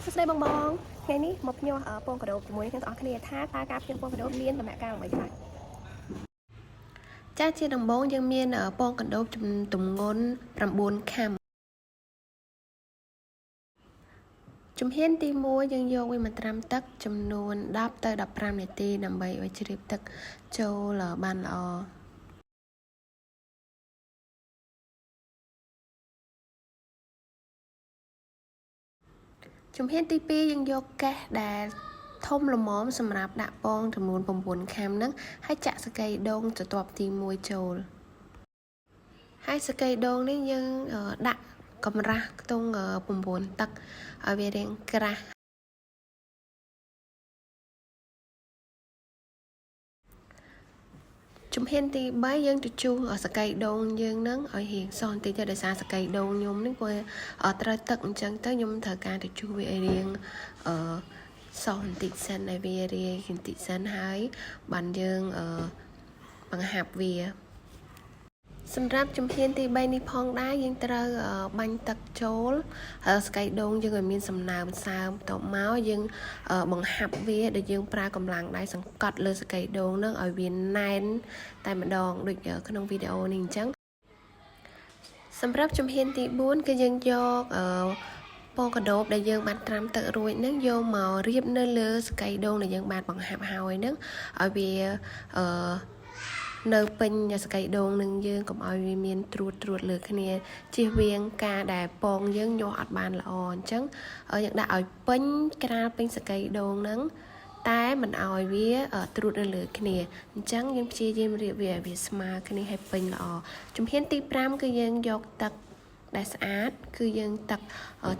សួស្តីបងថ្ងៃនេះមកភ្ញាស់ពងកដោបជាមួយនឹងទាំងអស់គ្នាថាតើការភ្ញាស់ពងកដោបមានដំណាក់កាលអ្វីខ្លះចាជាដំបូងយើងមានពងកដោបទម្ងន់9ខាំជំហានទី1យើងយកវាមកត្រាំទឹកចំនួន10ទៅ15នាទីដើម្បីឲ្យជ្រាបទឹកចូលបានល្អជំហានទី2យើងយកកេះដែលធំល្មមសម្រាប់ដាក់ពងចំនួន9ខាំហ្នឹងហើយចាក់សកៃដូងបន្ទាប់ទី1ចូលហើយសកៃដូងនេះយើងដាក់កម្រាស់ខ្ទង់9ទឹកឲ្យវារាងក្រាស់ជំហានទី3យើងទៅជូសសកៃដូងយើងនឹងឲ្យរៀងសបន្តិចទៅដោយសារសកៃដូងខ្ញុំនេះវាត្រូវទឹកអញ្ចឹងទៅខ្ញុំត្រូវការទៅជូសវាឲ្យរៀងសបន្តិចសិនឲ្យវារាយបន្តិចសិនហើយបានយើងបង្ហាប់វាសម្រាប់ជំហានទី3នេះផងដែរយើងត្រូវបាញ់ទឹកចូលស្កៃដូងយើងឲ្យមានសំណើមសើមបន្ទាប់មកយើងបង្ហាប់វាដែលយើងប្រើកម្លាំងដៃសង្កត់លើស្កៃដូងនឹងឲ្យវាណែនតែម្ដងដូចក្នុងវីដេអូនេះអញ្ចឹងសម្រាប់ជំហានទី4គឺយើងយកពងកដោបដែលយើងបានត្រាំទឹករួចនឹងយកមករៀបនៅលើស្កៃដូងដែលយើងបានបង្ហាប់ហើយនឹងឲ្យវានៅពេញសកៃដូងនឹងយើងកុំឲ្យវាមានត្រួតលើគ្នាជៀសវាងការដែលពងយើងញាស់អត់បានល្អអញ្ចឹងយើងដាក់ឲ្យពេញក្រាលពេញសកៃដូងនឹងតែមិនឲ្យវាត្រួតនៅលើគ្នាអញ្ចឹងយើងព្យាយាមរៀបវាឲ្យវាស្មើគ្នាឲ្យពេញល្អជំហានទី5គឺយើងយកទឹកដែលស្អាតគឺយើងទឹក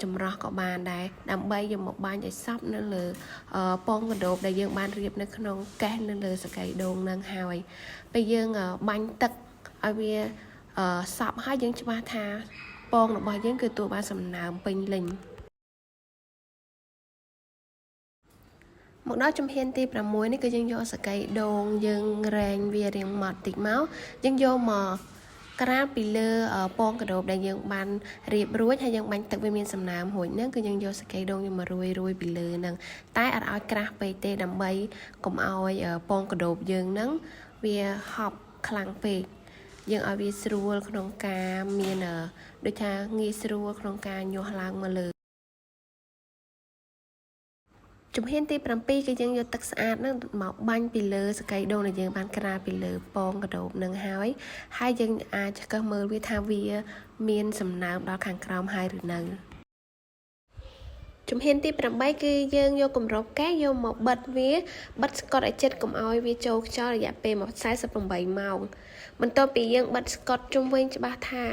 ចម្រោះក៏បានដែរដើម្បីយកមកបាញ់ឲ្យសព្វនៅលើពងកដោបដែលយើងបានរៀបនៅក្នុងកេះនៅលើសកៃដូងនឹងហើយពេលយើងបាញ់ទឹកឲ្យវាសព្វហើយយើងច្បាស់ថាពងរបស់យើងគឺទទួលបានសំណើមពេញលេញមកដល់ជំហានទី6នេះគឺយើងយកសកៃដូងយើងរែងវារៀងម៉ត់តិចមកយើងយកមកក្រាលពីលើពងកដោបដែលយើងបានរៀបរួចហើយយើងបាញ់ទឹកវាមានសំណើមរួចហ្នឹងគឺយើងយកសកៃដូងយើងមករួយពីលើហ្នឹងតែអត់ឲ្យក្រាស់ពេកទេដើម្បីកុំឲ្យពងកដោបយើងហ្នឹងវាហប់ខ្លាំងពេកយើងឲ្យវាស្រួលក្នុងការមានដូចថាងាយស្រួលក្នុងការញាស់ឡើងមកលើជំហានទី7គឺយើងយកទឹកស្អាតហ្នឹងមកបាញ់ពីលើសកៃដូងដែលយើងបានក្រាលពីលើពងកដោបនឹងហើយយើងអាចកឹះមើលវាថាវាមានសំណើមដល់ខាងក្រោមហើយឬនៅជំហានទី8គឺយើងយកគម្របកេះយកមកបិទវាបិទស្កត់ឲ្យជិតកុំឲ្យវាចូលខ្យល់រយៈពេល48ម៉ោងបន្ទាប់ពីយើងបិទស្កត់ជុំវិញច្បាស់ថា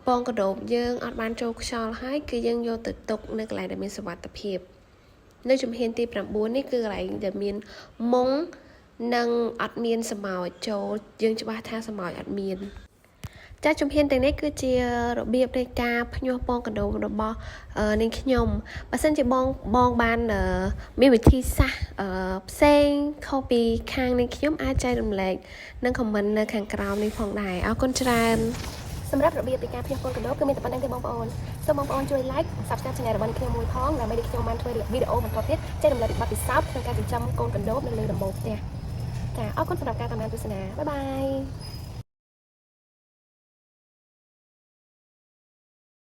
ពងកដោបយើងអត់បានចូលខ្យល់ហើយគឺយើងយកទៅទុកនៅកន្លែងដែលមានសុវត្ថិភាពនៅជំហានទី9នេះគឺកន្លែងដែលមានមុងនិងអត់មានសម្ោចចូលយើងច្បាស់ថាសម្ោចអត់មានចាជំហានទាំងនេះគឺជារបៀបនៃការភ្ញាស់ពងកដោបរបស់នាងខ្ញុំបើសិនជាបងបានមានវិធីសាស្ត្រផ្សេងខុសពីខាងនាងខ្ញុំអាចចែករំលែកនិង comment នៅខាងក្រោមនេះផងដែរអរគុណច្រើនសម្រាប់របៀបនៃការភ្ញាស់ពងកដោបគឺមានតែប៉ុណ្្នឹងទេបងប្អូនសូមបងប្អូនជួយ like subscribe channel របស់ខ្ញុំមួយផងដើម្បីឲ្យខ្ញុំបានធ្វើវីដេអូបន្តទៀតចែករំលែកពីបទពិសោធន៍ក្នុងការចិញ្ចឹមកូនកដោបនៅលើដំបូលផ្ទះចាអរគុណសម្រាប់ការតាមដានទស្សនាបាយបាយ